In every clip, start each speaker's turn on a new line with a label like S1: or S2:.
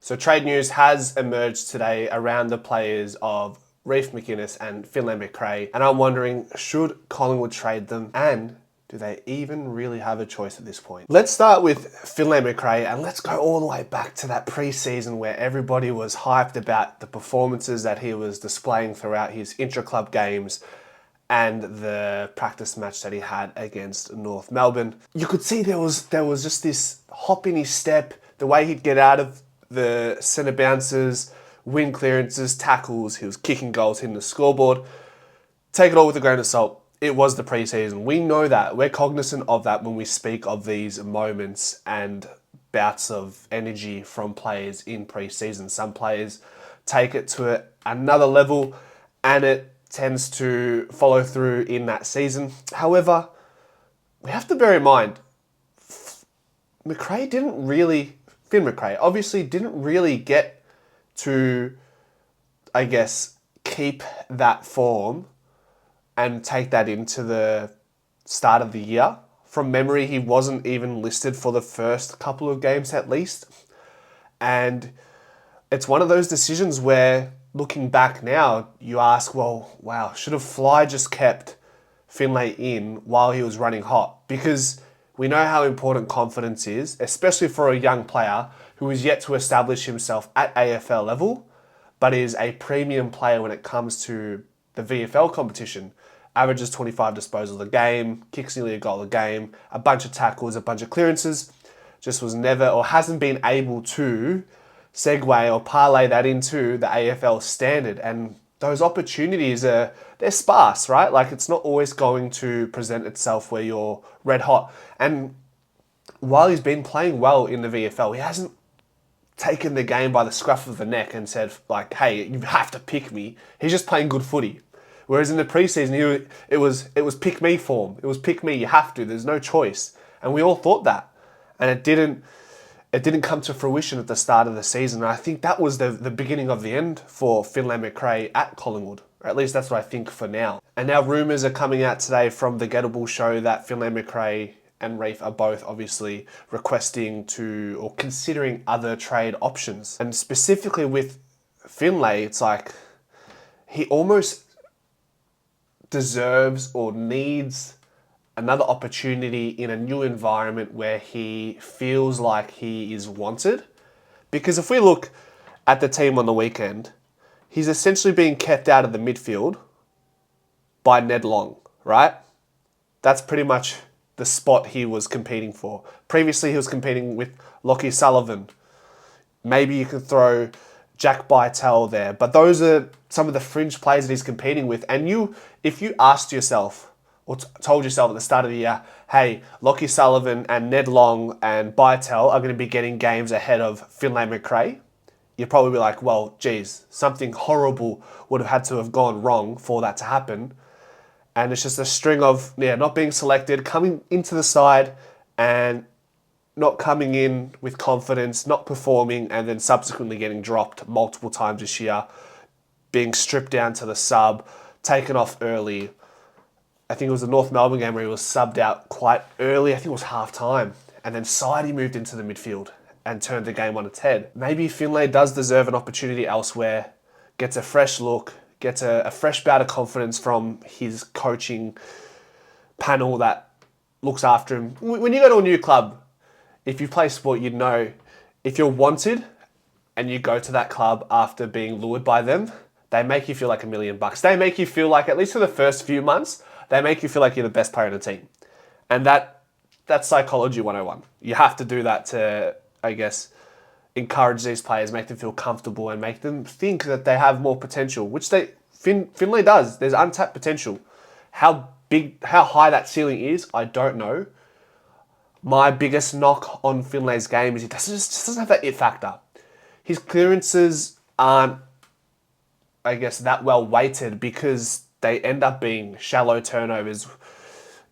S1: So trade news has emerged today around the players of Reef McInnes and McCrae, and I'm wondering, should Collingwood trade them, and do they even really have a choice at this point? Let's start with McCrae, and let's go all the way back to that pre-season where everybody was hyped about the performances that he was displaying throughout his intra-club games and the practice match that he had against North Melbourne. You could see there was just this hop in his step, the way he'd get out of the centre bounces, win clearances, tackles. He was kicking goals, hitting the scoreboard. Take it all with a grain of salt. It was the pre-season. We know that. We're cognizant of that when we speak of these moments and bouts of energy from players in pre-season. Some players take it to another level and it tends to follow through in that season. However, we have to bear in mind, Finn McRae obviously didn't really get to, I guess, keep that form and take that into the start of the year. From memory, he wasn't even listed for the first couple of games at least. And it's one of those decisions where, looking back now, you ask, well, wow, should have Fly just kept Finlay in while he was running hot? Because we know how important confidence is, especially for a young player who is yet to establish himself at AFL level, but is a premium player when it comes to the VFL competition. Averages 25 disposals a game, kicks nearly a goal a game, a bunch of tackles, a bunch of clearances. Just was never, or hasn't been able to segue or parlay that into the AFL standard. And those opportunities they're sparse, right? Like, it's not always going to present itself where you're red hot. And while he's been playing well in the VFL, he hasn't taken the game by the scruff of the neck and said, like, hey, you have to pick me. He's just playing good footy. Whereas in the preseason, it was pick me form. It was pick me, you have to. There's no choice. And we all thought that. And it didn't come to fruition at the start of the season. And I think that was the beginning of the end for Finlay McRae at Collingwood. Or at least that's what I think for now. And now rumours are coming out today from the Gettable show that Finlay McRae and Reef are both obviously requesting to or considering other trade options. And specifically with Finlay, it's like he almost deserves or needs another opportunity in a new environment where he feels like he is wanted. Because if we look at the team on the weekend, he's essentially being kept out of the midfield by Ned Long, right? That's pretty much the spot he was competing for. Previously, he was competing with Lachie Sullivan. Maybe you could throw Jack Bytel there. But those are some of the fringe players that he's competing with. And if you asked yourself, or told yourself at the start of the year, hey, Lachie Sullivan and Ned Long and Bytel are going to be getting games ahead of Finlay McRae, you'd probably be like, well, geez, something horrible would have had to have gone wrong for that to happen. And it's just a string of not being selected, coming into the side and not coming in with confidence, not performing, and then subsequently getting dropped multiple times this year, being stripped down to the sub, taken off early. I think it was the North Melbourne game where he was subbed out quite early. I think it was half-time. And then Sidey moved into the midfield and turned the game on its head. Maybe Finlay does deserve an opportunity elsewhere, gets a fresh look, gets a fresh bout of confidence from his coaching panel that looks after him. When you go to a new club, if you play sport, you'd know if you're wanted and you go to that club after being lured by them, they make you feel like $1 million. They make you feel like, at least for the first few months, they make you feel like you're the best player in the team. And that's psychology 101. You have to do that to, I guess, encourage these players, make them feel comfortable and make them think that they have more potential, which Finlay does. There's untapped potential. How high that ceiling is, I don't know. My biggest knock on Finlay's game is he just doesn't have that it factor. His clearances aren't, I guess, that well weighted because they end up being shallow turnovers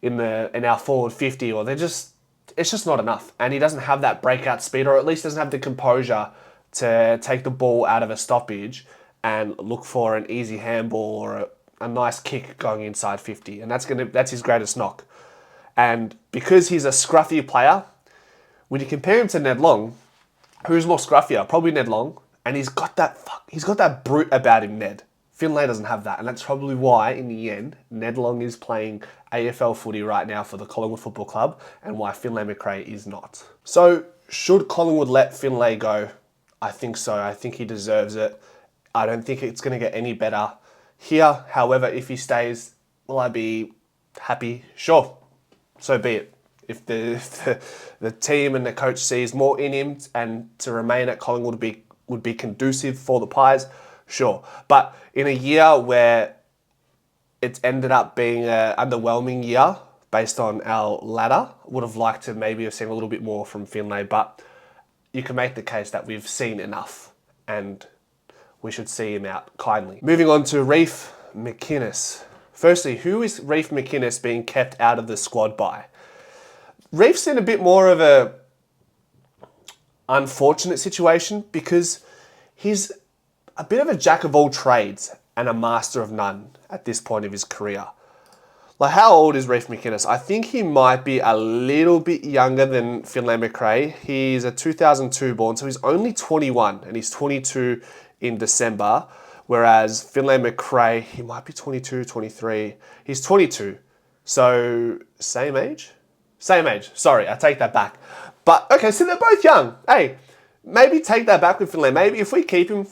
S1: in our forward 50, or it's just not enough. And he doesn't have that breakout speed, or at least doesn't have the composure to take the ball out of a stoppage and look for an easy handball or a nice kick going inside 50. And that's his greatest knock. And because he's a scruffy player, when you compare him to Ned Long, Who's more scruffier? Probably Ned Long. And he's got that brute about him, Ned. Finlay doesn't have that. And that's probably why, in the end, Ned Long is playing AFL footy right now for the Collingwood Football Club and why Finlay McRae is not. So, should Collingwood let Finlay go? I think so. I think he deserves it. I don't think it's going to get any better here. However, if he stays, will I be happy? Sure. So be it. If the team and the coach sees more in him and to remain at Collingwood would be conducive for the Pies, sure. But in a year where it's ended up being an underwhelming year based on our ladder, would have liked to maybe have seen a little bit more from Finlay, but you can make the case that we've seen enough and we should see him out kindly. Moving on to Reef McInnes. Firstly, who is Reef McInnes being kept out of the squad by? Reef's in a bit more of a unfortunate situation because he's a bit of a jack of all trades and a master of none at this point of his career. Like, how old is Reef McInnes? I think he might be a little bit younger than Finlay McRae. He's a 2002 born, so he's only 21 and he's 22 in December. Whereas Finlay McRae, he might be 22, 23. He's 22. So, same age? Same age. Sorry, I take that back. But, okay, so they're both young. Hey, maybe take that back with Finlay. Maybe if we keep him,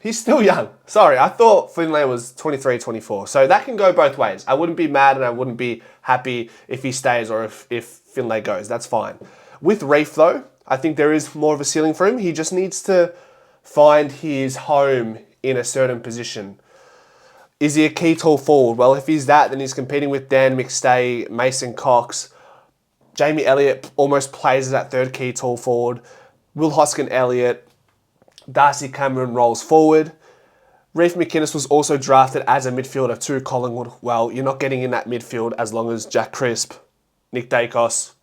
S1: he's still young. Sorry, I thought Finlay was 23, 24. So that can go both ways. I wouldn't be mad and I wouldn't be happy if he stays or if Finlay goes. That's fine. With Reef, though, I think there is more of a ceiling for him. He just needs to find his home in a certain position. Is he a key tall forward? Well, if he's that, then he's competing with Dan McStay, Mason Cox. Jamie Elliott almost plays as that third key tall forward. Will Hoskin-Elliott, Darcy Cameron rolls forward. Reef McInnes was also drafted as a midfielder to Collingwood. Well, you're not getting in that midfield as long as Jack Crisp, Nick Dacos,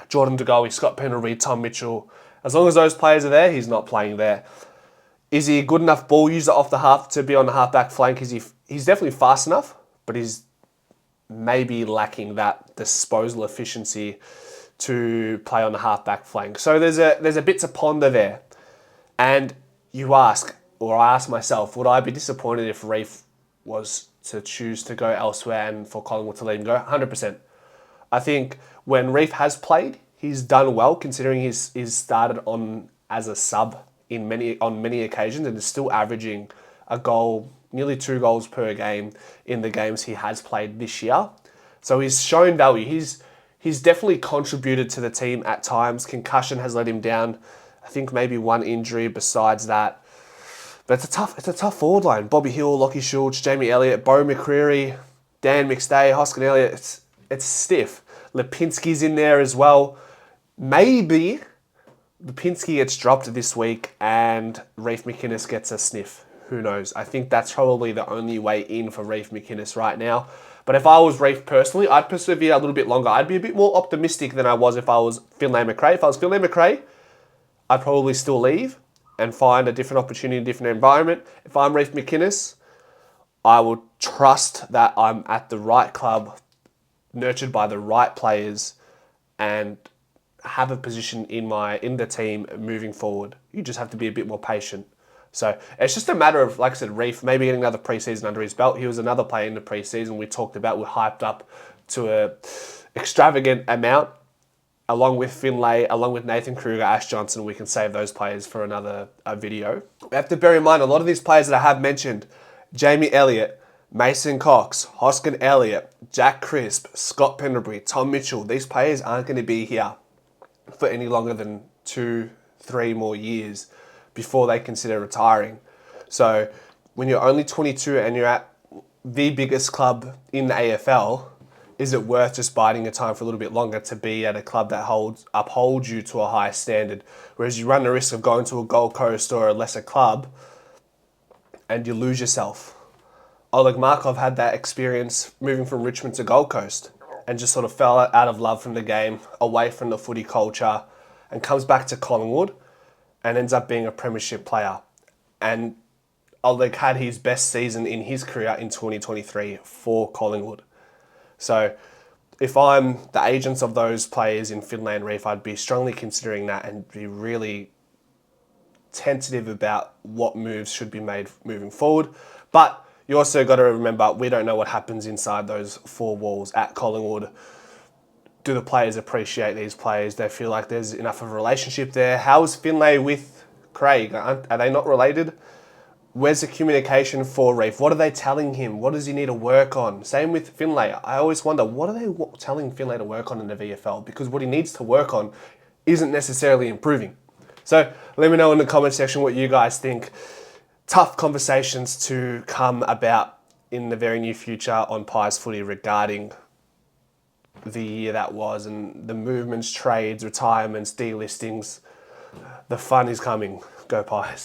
S1: Jordan De Goey, Scott Pendlebury, Tom Mitchell. As long as those players are there, he's not playing there. Is he a good enough ball user off the half to be on the half-back flank? He's definitely fast enough, but he's maybe lacking that disposal efficiency to play on the half-back flank. So there's a bit to ponder there. And you ask, or I ask myself, would I be disappointed if Reef was to choose to go elsewhere and for Collingwood to let him go? 100%. I think when Reef has played, he's done well considering he's started on as a sub on many occasions and is still averaging a goal, nearly 2 goals per game in the games he has played this year. So he's shown value. He's definitely contributed to the team at times. Concussion has let him down. I think maybe one injury besides that. But it's a tough forward line. Bobby Hill, Lockie Schultz, Jamie Elliott, Bo McCreary, Dan McStay, Hoskin-Elliott. It's stiff. Lipinski's in there as well. Maybe Lipinski gets dropped this week and Reef McInnes gets a sniff. Who knows? I think that's probably the only way in for Reef McInnes right now. But if I was Reef personally, I'd persevere a little bit longer. I'd be a bit more optimistic than I was if I was Finlay McRae. If I was Finlay McRae, I'd probably still leave and find a different opportunity, a different environment. If I'm Reef McInnes, I would trust that I'm at the right club, nurtured by the right players, and have a position in the team moving forward. You just have to be a bit more patient. So it's just a matter of, like I said, Reef maybe getting another preseason under his belt. He was another player in the preseason we talked about. We're hyped up to a extravagant amount. Along with Finlay, along with Nathan Kruger, Ash Johnson, we can save those players for another video. We have to bear in mind a lot of these players that I have mentioned, Jamie Elliott, Mason Cox, Hoskin-Elliott, Jack Crisp, Scott Pendlebury, Tom Mitchell, these players aren't going to be here for any longer than 2-3 more years before they consider retiring. So when you're only 22 and you're at the biggest club in the AFL, is it worth just biding your time for a little bit longer to be at a club that upholds you to a higher standard? Whereas you run the risk of going to a Gold Coast or a lesser club and you lose yourself. Oleg Markov had that experience moving from Richmond to Gold Coast and just sort of fell out of love from the game, away from the footy culture, and comes back to Collingwood and ends up being a premiership player. And Oleg had his best season in his career in 2023 for Collingwood. So if I'm the agents of those players in Finlay and Reef, I'd be strongly considering that and be really tentative about what moves should be made moving forward. But you also got to remember, we don't know what happens inside those four walls at Collingwood. Do the players appreciate these players? They feel like there's enough of a relationship there. How is Finlay with Craig? Are they not related? Where's the communication for Reef? What are they telling him? What does he need to work on? Same with Finlay. I always wonder, what are they telling Finlay to work on in the VFL? Because what he needs to work on isn't necessarily improving. So let me know in the comment section what you guys think. Tough conversations to come about in the very near future on Pies Footy regarding the year that was and the movements, trades, retirements, delistings. The fun is coming. Go Pies.